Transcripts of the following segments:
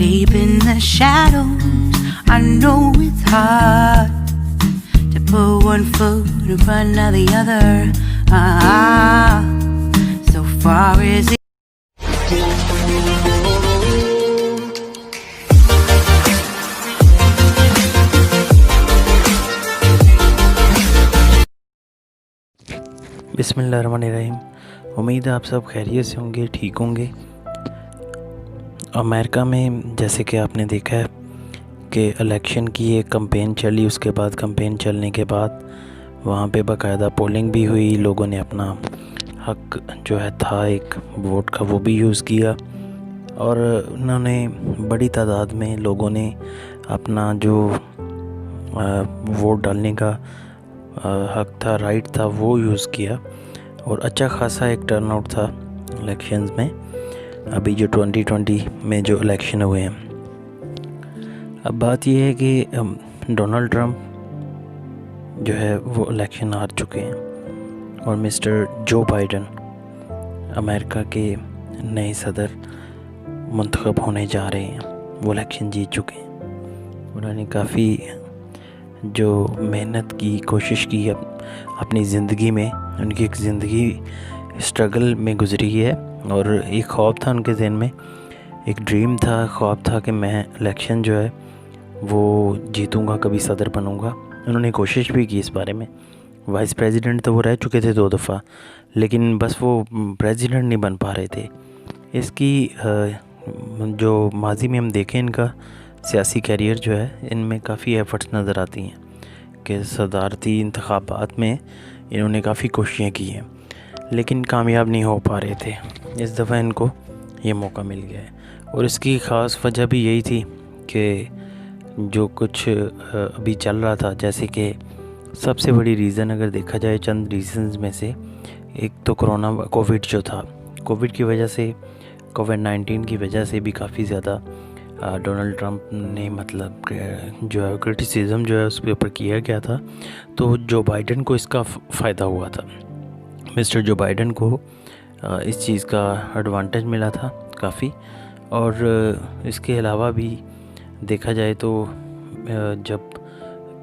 deep in the shadows. I know it's hard to put one foot in front of the other. So far is it. बिस्मिल्लाहिर्रहमानिर्रहीम। उम्मीद है आप सब खैरियत से होंगे, ठीक होंगे। अमेरिका में जैसे कि आपने देखा है कि इलेक्शन की एक कैंपेन चली, उसके बाद कैंपेन चलने के बाद वहाँ पे बाकायदा पोलिंग भी हुई। लोगों ने अपना हक जो है था एक वोट का, वो भी यूज़ किया और उन्होंने बड़ी तादाद में लोगों ने अपना जो वोट डालने का हक था, राइट था, वो यूज़ किया और अच्छा खासा एक टर्नआउट था इलेक्शंस में। अभी जो 2020 में जो इलेक्शन हुए हैं, अब बात यह है कि डोनाल्ड ट्रंप जो है वो इलेक्शन हार चुके हैं और मिस्टर जो बाइडन अमेरिका के नए सदर मुंतखब होने जा रहे हैं। वो इलेक्शन जीत चुके हैं। उन्होंने काफ़ी जो मेहनत की, कोशिश की अपनी ज़िंदगी में, उनकी एक ज़िंदगी स्ट्रगल में गुजरी है और एक ख्वाब था उनके ज़हन में, एक ड्रीम था, ख्वाब था कि मैं इलेक्शन जो है वो जीतूंगा, कभी सदर बनूंगा। उन्होंने कोशिश भी की इस बारे में। वाइस प्रेसिडेंट तो वो रह चुके थे 2 दफ़ा, लेकिन बस वो प्रेसिडेंट नहीं बन पा रहे थे। इसकी जो माजी में हम देखें इनका सियासी कैरियर जो है, इनमें काफ़ी एफ़र्ट्स नज़र आती हैं कि सदारती इंतखाबात में इन्होंने काफ़ी कोशिशें की हैं, लेकिन कामयाब नहीं हो पा रहे थे। इस दफ़ा इनको ये मौका मिल गया है और इसकी ख़ास वजह भी यही थी कि जो कुछ अभी चल रहा था, जैसे कि सबसे बड़ी रीज़न अगर देखा जाए, चंद रीज़न्स में से एक तो कोविड जो था, कोविड की वजह से, कोविड-19 की वजह से भी काफ़ी ज़्यादा डोनाल्ड ट्रंप ने मतलब जो है क्रिटिसिज्म जो है उसके ऊपर किया गया था। तो जो बाइडन को इसका फ़ायदा हुआ था, मिस्टर जो बाइडन को इस चीज़ का एडवांटेज मिला था काफ़ी। और इसके अलावा भी देखा जाए तो जब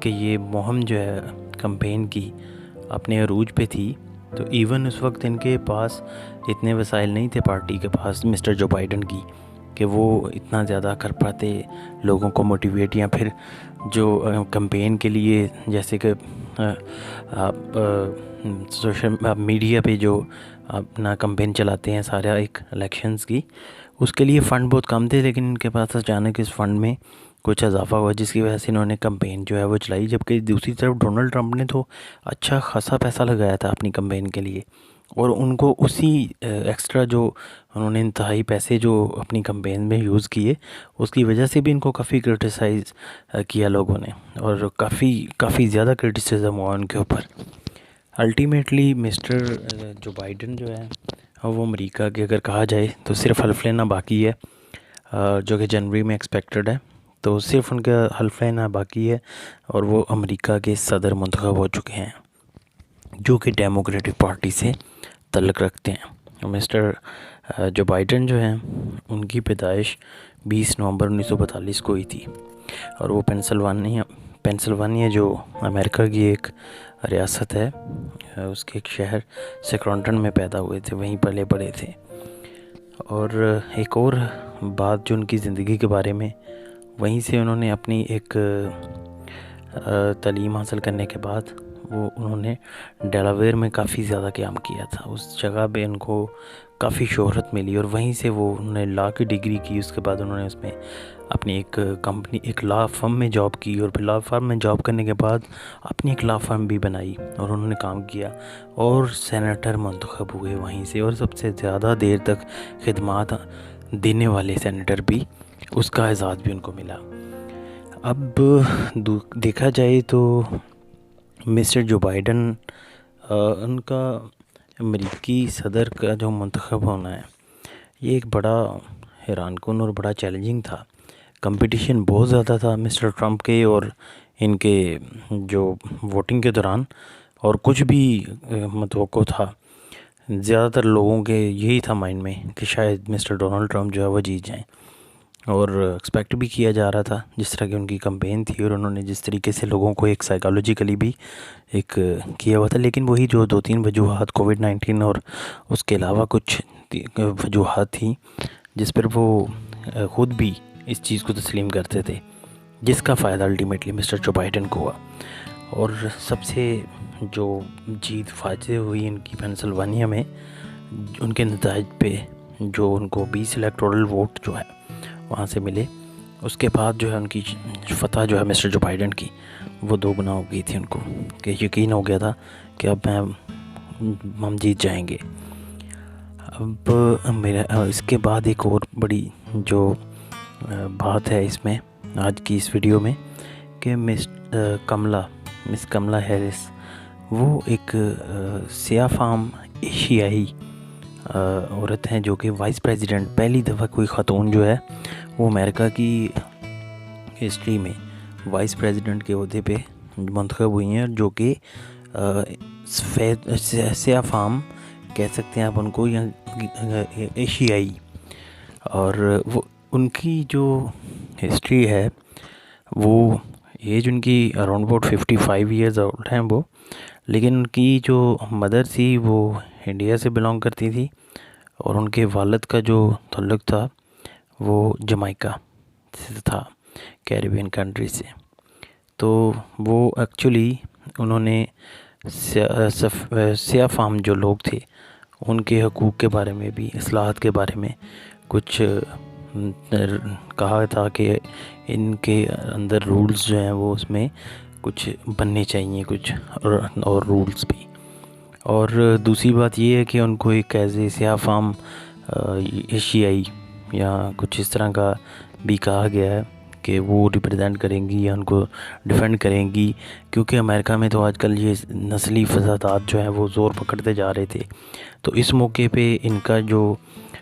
कि ये मुहिम जो है कैंपेन की अपने अरूज पे थी, तो इवन उस वक्त इनके पास इतने वसाइल नहीं थे पार्टी के पास, मिस्टर जो बाइडन की, कि वो इतना ज़्यादा कर पाते लोगों को मोटिवेट, या फिर जो कैंपेन के लिए जैसे कि आप सोशल मीडिया पे जो अपना कैंपेन चलाते हैं सारा एक इलेक्शंस की, उसके लिए फ़ंड बहुत कम थे। लेकिन इनके पास अचानक इस फ़ंड में कुछ इजाफा हुआ, जिसकी वजह से इन्होंने कैंपेन जो है वो चलाई। जबकि दूसरी तरफ डोनाल्ड ट्रंप ने तो अच्छा खासा पैसा लगाया था अपनी कैंपेन के लिए, और उनको उसी एक्स्ट्रा जो उन्होंने इंतहाई पैसे जो अपनी कैंपेन में यूज़ किए, उसकी वजह से भी इनको काफ़ी क्रिटिसाइज़ किया लोगों ने, और काफ़ी ज़्यादा क्रिटिसिज्म हुआ उनके ऊपर। अल्टीमेटली मिस्टर जो बाइडन जो है वो अमेरिका के अगर कहा जाए तो सिर्फ हल्फ लेना बाकी है, जो कि जनवरी में एक्सपेक्टेड है। तो सिर्फ उनका हल्फ लेना बाकी है और वो अमेरिका के सदर मुंतखब हो चुके हैं, जो कि डेमोक्रेटिक पार्टी से तल्लुक़ रखते हैं। मिस्टर जो बाइडन जो हैं, उनकी पैदाइश 20 नवंबर 1942 को हुई थी और वो पेंसिल्वानिया जो अमेरिका की एक रियासत है, उसके एक शहर सेक्रोटन में पैदा हुए थे, वहीं पले बड़े थे। और एक और बात जो उनकी ज़िंदगी के बारे में, वहीं से उन्होंने अपनी एक तालीम हासिल करने के बाद वो उन्होंने डेलावेयर में काफ़ी ज़्यादा काम किया था। उस जगह पे उनको काफ़ी शोहरत मिली और वहीं से उन्होंने लॉ की डिग्री की। उसके बाद उन्होंने उसमें अपनी एक कंपनी, एक लॉ फर्म में जॉब की, और फिर लॉ फर्म में जॉब करने के बाद अपनी एक लॉ फर्म भी बनाई और उन्होंने काम किया और सेनेटर मुंतखब हुए वहीं से, और सबसे ज़्यादा देर तक खिदमत देने वाले सेनेटर भी, उसका एजाज़ भी उनको मिला। अब देखा जाए तो मिस्टर जो बाइडन, उनका अमेरिकी सदर का जो मुंतखब होना है, ये एक बड़ा हैरानकुन और बड़ा चैलेंजिंग था। कंपटीशन बहुत ज़्यादा था मिस्टर ट्रंप के और इनके जो वोटिंग के दौरान, और कुछ भी मतवक्को था, ज़्यादातर लोगों के यही था माइंड में कि शायद मिस्टर डोनाल्ड ट्रंप जो है वो जीत जाएं। اور ایکسپیکٹ بھی کیا جا رہا تھا جس طرح کی ان کی کمپین تھی، اور انہوں نے جس طریقے سے لوگوں کو ایک سائیکالوجیکلی بھی ایک کیا ہوا تھا. لیکن وہی جو 2-3 وجوہات کووڈ-19 اور اس کے علاوہ کچھ وجوہات تھیں جس پر وہ خود بھی اس چیز کو تسلیم کرتے تھے، جس کا فائدہ الٹیمیٹلی مسٹر جو بائیڈن کو ہوا. اور سب سے جو جیت فاتح ہوئی ان کی پینسلوانیا میں، ان کے نتائج پہ جو ان کو 20 الیکٹورل ووٹ جو ہے وہاں سے ملے، اس کے بعد جو ہے ان کی فتح جو ہے مسٹر جو بائیڈن کی وہ 2 گنا ہو گئی تھی. ان کو کہ یقین ہو گیا تھا کہ اب ہم جیت جائیں گے. اب میرا اس کے بعد ایک اور بڑی جو بات ہے اس میں آج کی اس ویڈیو میں کہ مس کملا ہیرس وہ ایک سیاہ فام ایشیائی عورت ہیں جو کہ وائس پریزیڈنٹ، پہلی دفعہ کوئی خاتون جو ہے وہ امریکہ کی ہسٹری میں وائس پریزیڈنٹ کے عہدے پہ منتخب ہوئی ہیں، جو کہ سیاہ فام کہہ سکتے ہیں آپ ان کو، یا ایشیائی. اور وہ ان کی جو ہسٹری ہے وہ ایج ان کی اراؤنڈ اباؤٹ 55 ایئرز اولڈ ہیں وہ، لیکن ان کی جو مدر تھی وہ انڈیا سے بلانگ کرتی تھی، اور ان کے والد کا جو تعلق تھا وہ جمائکا سے تھا، کیریبین کنٹری سے. تو وہ ایکچولی انہوں نے سیاہ فام جو لوگ تھے ان کے حقوق کے بارے میں بھی، اصلاحات کے بارے میں کچھ کہا تھا کہ ان کے اندر رولز جو ہیں وہ اس میں کچھ بننے چاہیے، کچھ اور رولز بھی. اور دوسری بات یہ ہے کہ ان کو ایک ایز اے سیاہ فام ایشیائی یا کچھ اس طرح کا بھی کہا گیا ہے کہ وہ ریپرزینٹ کریں گی یا ان کو ڈیفینڈ کریں گی، کیونکہ امریکہ میں تو آج کل یہ نسلی فسادات جو ہیں وہ زور پکڑتے جا رہے تھے. تو اس موقع پہ ان کا جو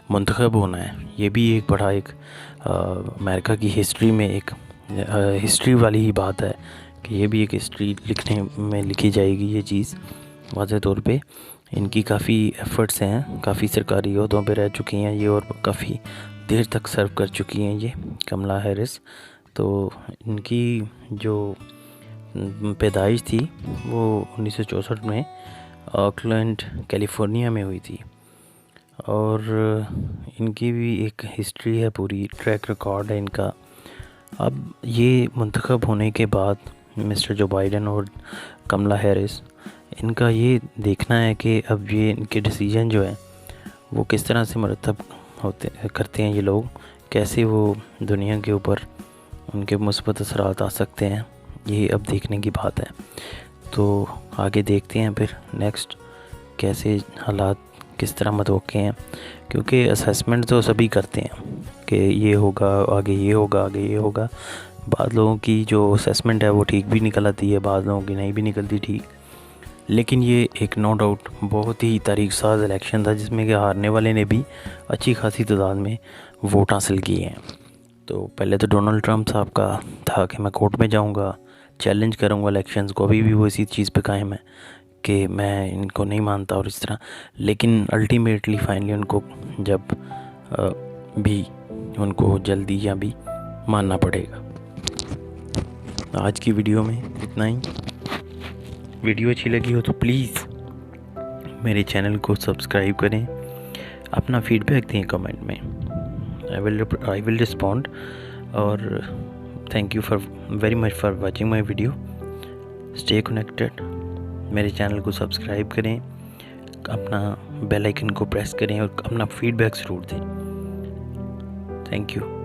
منتخب ہونا ہے یہ بھی ایک بڑا ایک امریکہ کی ہسٹری میں ایک ہسٹری والی ہی بات ہے کہ یہ بھی ایک ہسٹری لکھنے میں لکھی جائے گی یہ چیز. واضح طور پہ ان کی کافی ایفرٹس ہیں، کافی سرکاری عہدوں پہ رہ چکی ہیں یہ، اور کافی دیر تک سرو کر چکی ہیں یہ کملا ہیرس. تو ان کی جو پیدائش تھی وہ 1964 میں آکلینڈ کیلیفورنیا میں ہوئی تھی، اور ان کی بھی ایک ہسٹری ہے، پوری ٹریک ریکارڈ ہے ان کا. اب یہ منتخب ہونے کے بعد مسٹر جو بائیڈن اور کملا ہیرس، ان کا یہ دیکھنا ہے کہ اب یہ ان کے ڈیسیجن جو ہے وہ کس طرح سے مرتب کرتے ہیں یہ لوگ، کیسے وہ دنیا کے اوپر ان کے مثبت اثرات آ سکتے ہیں، یہ اب دیکھنے کی بات ہے. تو آگے دیکھتے ہیں پھر نیکسٹ کیسے حالات کس طرح متوقع ہیں، کیونکہ اسیسمنٹ تو سبھی کرتے ہیں کہ یہ ہوگا آگے، یہ ہوگا آگے، یہ ہوگا. بعض لوگوں کی جو اسیسمنٹ ہے وہ ٹھیک بھی نکل آتی ہے، بعض لوگوں کی نہیں بھی نکلتی ٹھیک. لیکن یہ ایک نو ڈاؤٹ بہت ہی تاریخ ساز الیکشن تھا جس میں کہ ہارنے والے نے بھی اچھی خاصی تعداد میں ووٹ حاصل کیے ہیں. تو پہلے تو ڈونلڈ ٹرمپ صاحب کا تھا کہ میں کورٹ میں جاؤں گا، چیلنج کروں گا الیکشنز کو، ابھی بھی وہ اسی چیز پہ قائم ہے کہ میں ان کو نہیں مانتا اور اس طرح. لیکن الٹیمیٹلی فائنلی ان کو جب بھی ان کو جلدی یا بھی ماننا پڑے گا. آج کی ویڈیو میں اتنا ہی. ویڈیو اچھی لگی ہو تو پلیز میرے چینل کو سبسکرائب کریں، اپنا فیڈ بیک دیں کمنٹ میں، I will respond. اور thank you very much for watching my video. Stay connected. میرے چینل کو سبسکرائب کریں، اپنا بیل آئیکن کو پریس کریں اور اپنا فیڈ بیک ضرور دیں. Thank you.